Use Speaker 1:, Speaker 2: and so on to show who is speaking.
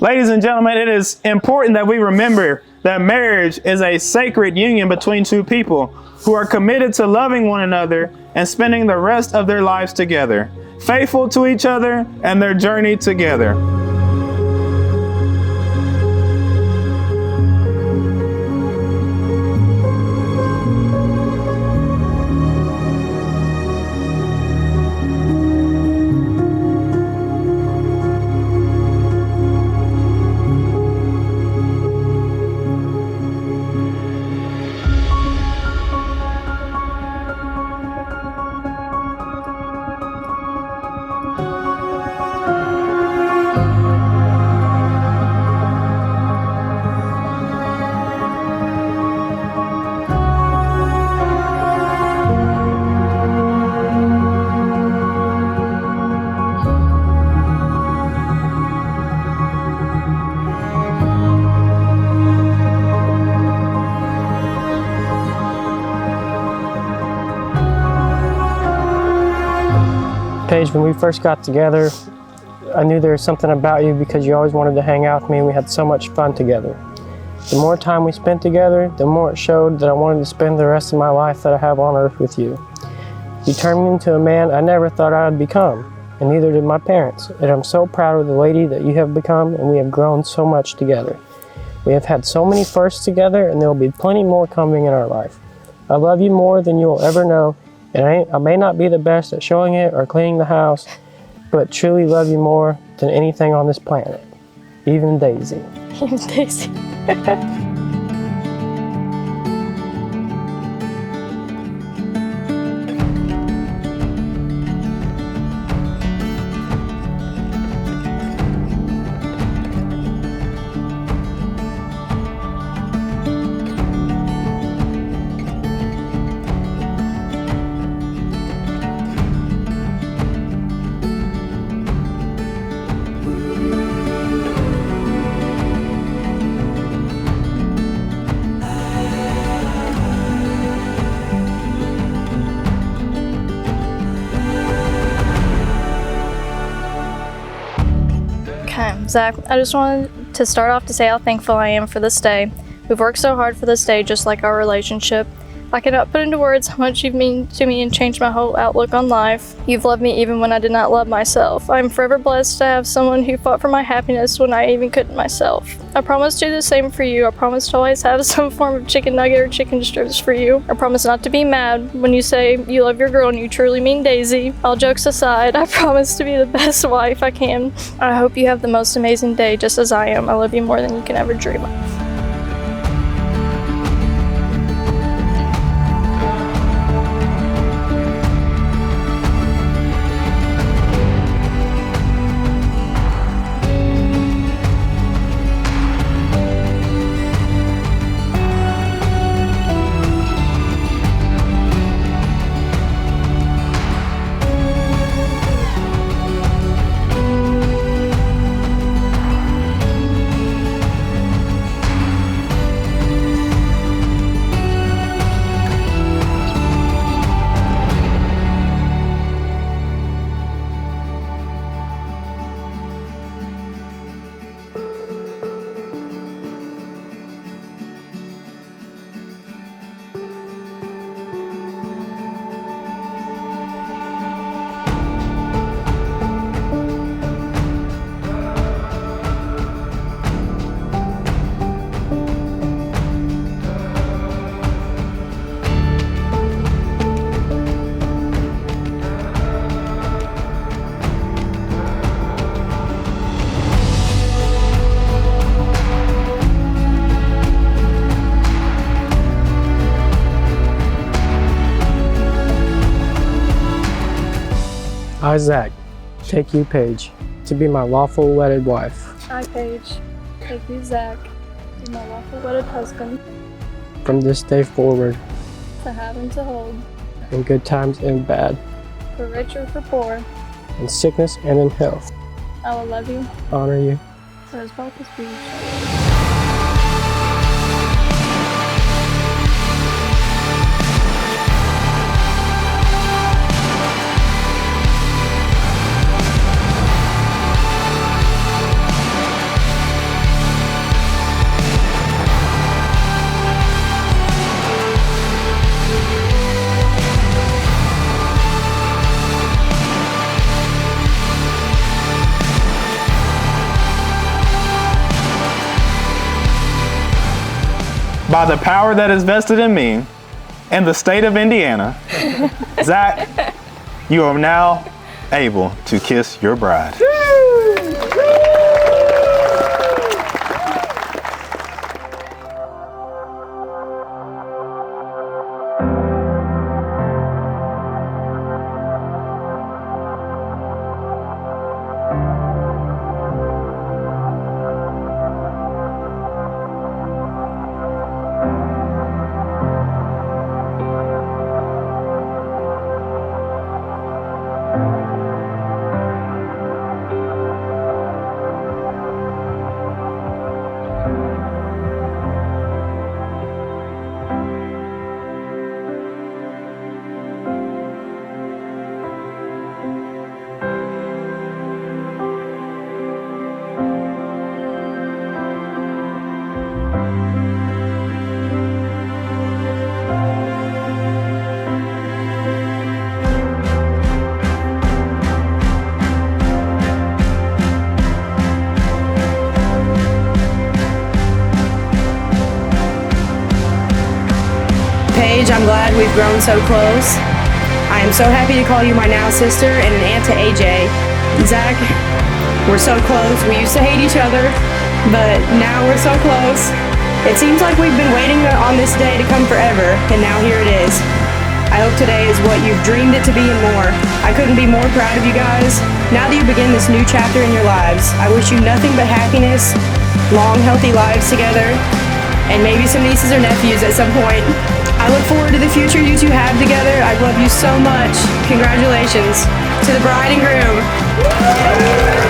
Speaker 1: Ladies and gentlemen, it is important that we remember that marriage is a sacred union between two people who are committed to loving one another and spending the rest of their lives together, faithful to each other and their journey together.
Speaker 2: Paige, when we first got together, I knew there was something about you because you always wanted to hang out with me and we had so much fun together. The more time we spent together, the more it showed that I wanted to spend the rest of my life that I have on earth with you. You turned me into a man I never thought I would become, and neither did my parents. And I'm so proud of the lady that you have become, and we have grown so much together. We have had so many firsts together, and there will be plenty more coming in our life. I love you more than you will ever know. And I may not be the best at showing it or cleaning the house, but truly love you more than anything on this planet, even Daisy.
Speaker 3: Even Daisy. Zach, I just wanted to start off to say how thankful I am for this day. We've worked so hard for this day, just like our relationship. I cannot put into words how much you've meant to me and changed my whole outlook on life. You've loved me even when I did not love myself. I am forever blessed to have someone who fought for my happiness when I even couldn't myself. I promise to do the same for you. I promise to always have some form of chicken nugget or chicken strips for you. I promise not to be mad when you say you love your girl and you truly mean Daisy. All jokes aside, I promise to be the best wife I can. I hope you have the most amazing day just as I am. I love you more than you can ever dream of.
Speaker 2: I, Zach, take you, Paige, to be my lawful wedded wife.
Speaker 3: I, Paige, take you, Zach, to be my lawful wedded husband.
Speaker 2: From this day forward,
Speaker 3: To have and to hold,
Speaker 2: in good times and bad,
Speaker 3: for rich or for poor,
Speaker 2: in sickness and in health,
Speaker 3: I will love you,
Speaker 2: honor you,
Speaker 3: for as both as we each other.
Speaker 1: by the power that is vested in me in the state of Indiana, Zach, you are now able to kiss your bride.
Speaker 4: Paige, I'm glad we've grown so close. I am so happy to call you my now sister and an aunt to AJ. Zach, we're so close. We used to hate each other, but now we're so close. It seems like we've been waiting on this day to come forever, and now here it is. I hope today is what you've dreamed it to be and more. I couldn't be more proud of you guys. Now that you begin this new chapter in your lives, I wish you nothing but happiness, long, healthy lives together, and maybe some nieces or nephews at some point. I look forward to the future you two have together. I love you so much. Congratulations to the bride and groom.